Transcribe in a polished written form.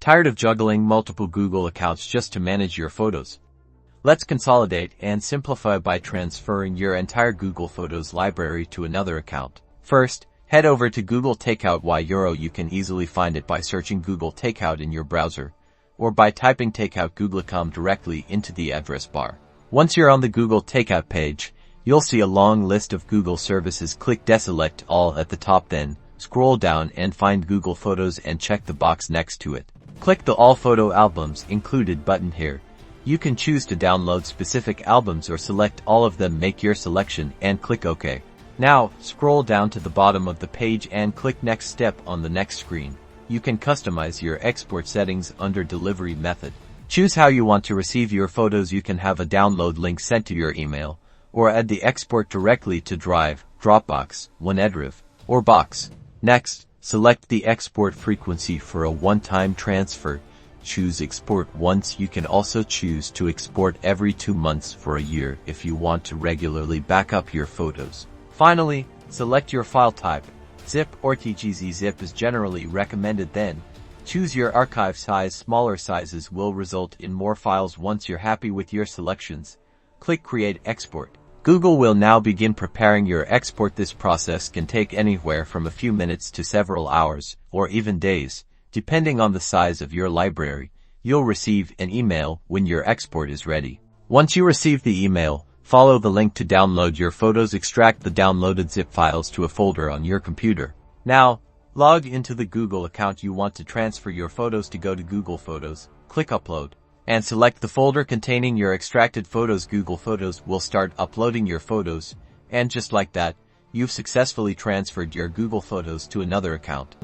Tired of juggling multiple Google accounts just to manage your photos? Let's consolidate and simplify by transferring your entire Google Photos library to another account. First, head over to Google Takeout. You can easily find it by searching Google Takeout in your browser, or by typing takeout.google.com directly into the address bar. Once you're on the Google Takeout page, you'll see a long list of Google services. Click Deselect All at the top, then scroll down and find Google Photos and check the box next to it. Click the All Photo Albums Included button here. You can choose to download specific albums or select all of them. Make your selection and click OK. Now, scroll down to the bottom of the page and click Next Step on the next screen. You can customize your export settings under Delivery Method. Choose how you want to receive your photos. You can have a download link sent to your email, or add the export directly to Drive, Dropbox, OneDrive, or Box. Next, select the export frequency for a one-time transfer. Choose Export Once. You can also choose to export every 2 months for a year if you want to regularly back up your photos. Finally, select your file type. Zip or TGZ. Zip is generally recommended. Then, choose your archive size. Smaller sizes will result in more files. Once you're happy with your selections, click Create Export. Google will now begin preparing your export. This process can take anywhere from a few minutes to several hours, or even days, depending on the size of your library. You'll receive an email when your export is ready. Once you receive the email, follow the link to download your photos. Extract the downloaded zip files to a folder on your computer. Now, log into the Google account you want to transfer your photos to. Go to Google Photos, click Upload, and select the folder containing your extracted photos. Google Photos will start uploading your photos, and just like that, you've successfully transferred your Google Photos to another account.